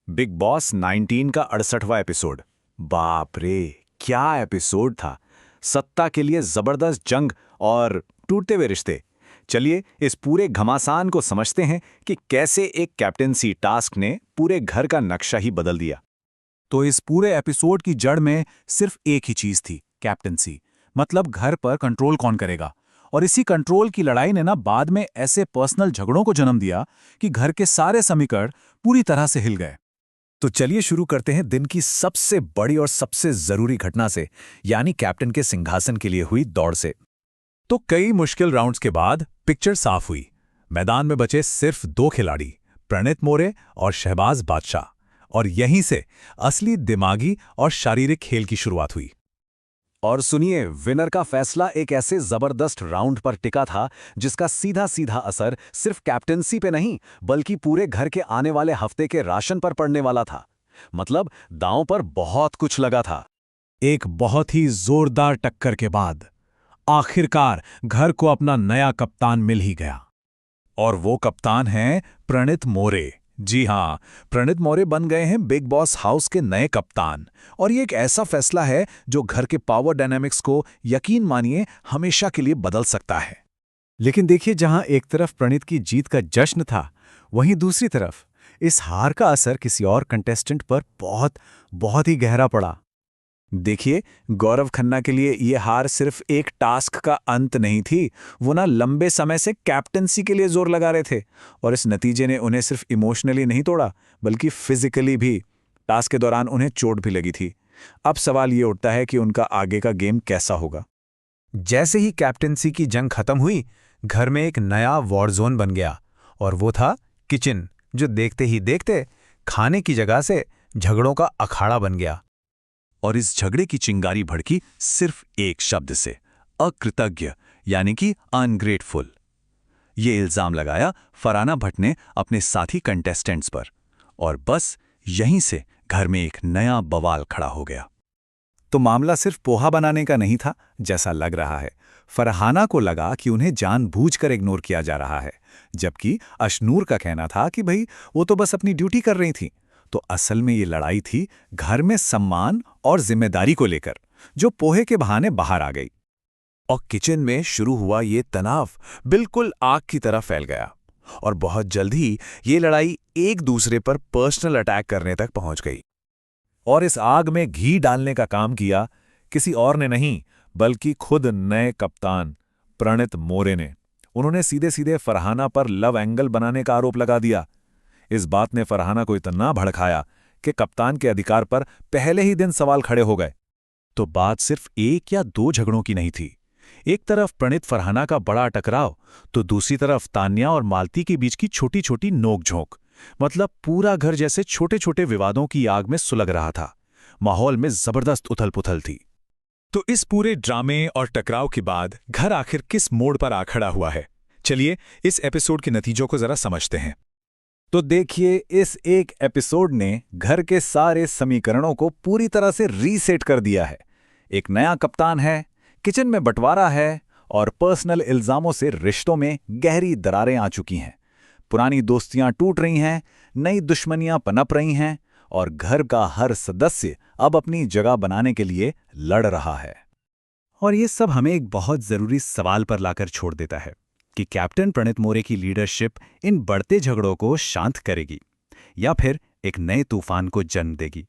Big boss 19 का 68वां episode. बाप रे, क्या एपिसोड था। सत्ता के लिए जबरदस्त जंग और टूटते हुए रिश्ते। चलिए इस पूरे घमासान को समझते हैं कि कैसे एक कैप्टेंसी टास्क ने पूरे घर का नक्शा ही बदल दिया। तो इस पूरे एपिसोड की जड़ में सिर्फ एक ही चीज थी, कैप्टेंसी। मतलब घर पर कंट्रोल कौन करेगा। और इसी कंट्रोल की लड़ाई ने ना बाद में ऐसे पर्सनल झगड़ों को जन्म दिया कि घर के सारे समीकरण पूरी तरह से हिल गए। तो चलिए शुरू करते हैं दिन की सबसे बड़ी और सबसे जरूरी घटना से, यानी कैप्टन के सिंहासन के लिए हुई दौड़ से। तो कई मुश्किल राउंड्स के बाद पिक्चर साफ हुई। मैदान में बचे सिर्फ दो खिलाड़ी, प्रणीत मोरे और शहबाज बादशाह। और यहीं से असली दिमागी और शारीरिक खेल की शुरुआत हुई। और सुनिए, विनर का फैसला एक ऐसे जबरदस्त राउंड पर टिका था जिसका सीधा सीधा असर सिर्फ कैप्टेंसी पे नहीं बल्कि पूरे घर के आने वाले हफ्ते के राशन पर पड़ने वाला था। मतलब दांव पर बहुत कुछ लगा था। एक बहुत ही जोरदार टक्कर के बाद आखिरकार घर को अपना नया कप्तान मिल ही गया। और वो कप्तान हैं प्रणीत मोरे। जी हां, प्रणीत मोरे बन गए हैं बिग बॉस हाउस के नए कप्तान। और ये एक ऐसा फैसला है जो घर के पावर डायनामिक्स को, यकीन मानिए, हमेशा के लिए बदल सकता है। लेकिन देखिए, जहां एक तरफ प्रणीत की जीत का जश्न था, वहीं दूसरी तरफ इस हार का असर किसी और कंटेस्टेंट पर बहुत बहुत ही गहरा पड़ा। देखिए, गौरव खन्ना के लिए यह हार सिर्फ एक टास्क का अंत नहीं थी। वो ना लंबे समय से कैप्टेंसी के लिए जोर लगा रहे थे और इस नतीजे ने उन्हें सिर्फ इमोशनली नहीं तोड़ा बल्कि फिजिकली भी। टास्क के दौरान उन्हें चोट भी लगी थी। अब सवाल ये उठता है कि उनका आगे का गेम कैसा होगा। जैसे ही कैप्टेंसी की जंग खत्म हुई, घर में एक नया वॉर जोन बन गया और वो था किचन, जो देखते ही देखते खाने की जगह से झगड़ों का अखाड़ा बन गया। और इस झगड़े की चिंगारी भड़की सिर्फ एक शब्द से, अकृतज्ञ, यानी कि अनग्रेटफुल। ये इल्जाम लगाया फरहाना भट्ट ने अपने साथी कंटेस्टेंट्स पर। और बस यहीं से घर में एक नया बवाल खड़ा हो गया। तो मामला सिर्फ पोहा बनाने का नहीं था जैसा लग रहा है। फरहाना को लगा कि उन्हें जानबूझकर इग्नोर किया जा रहा है, जबकि अशनूर का कहना था कि भाई वो तो बस अपनी ड्यूटी कर रही थी। तो असल में ये लड़ाई थी घर में सम्मान और जिम्मेदारी को लेकर, जो पोहे के बहाने बाहर आ गई। और किचन में शुरू हुआ ये तनाव बिल्कुल आग की तरह फैल गया और बहुत जल्द ही ये लड़ाई एक दूसरे पर पर्सनल अटैक करने तक पहुंच गई। और इस आग में घी डालने का काम किया किसी और ने नहीं बल्कि खुद नए कप्तान प्रणीत मोरे ने। उन्होंने सीधे सीधे फरहाना पर लव एंगल बनाने का आरोप लगा दिया। इस बात ने फरहाना को इतना भड़काया कि कप्तान के अधिकार पर पहले ही दिन सवाल खड़े हो गए। तो बात सिर्फ एक या दो झगड़ों की नहीं थी। एक तरफ प्रणीत फरहाना का बड़ा टकराव, तो दूसरी तरफ तान्या और मालती के बीच की छोटी छोटी नोकझोंक। मतलब पूरा घर जैसे छोटे छोटे विवादों की आग में सुलग रहा था। माहौल में जबरदस्त उथल पुथल थी। तो इस पूरे ड्रामे और टकराव के बाद घर आखिर किस मोड़ पर आ खड़ा हुआ है? चलिए इस एपिसोड के नतीजों को जरा समझते हैं। तो देखिए, इस एक एपिसोड ने घर के सारे समीकरणों को पूरी तरह से रीसेट कर दिया है। एक नया कप्तान है, किचन में बंटवारा है और पर्सनल इल्जामों से रिश्तों में गहरी दरारें आ चुकी हैं। पुरानी दोस्तियां टूट रही हैं, नई दुश्मनियां पनप रही हैं और घर का हर सदस्य अब अपनी जगह बनाने के लिए लड़ रहा है। और ये सब हमें एक बहुत जरूरी सवाल पर लाकर छोड़ देता है कि कैप्टन प्रणीत मोरे की लीडरशिप इन बढ़ते झगड़ों को शांत करेगी या फिर एक नए तूफान को जन्म देगी।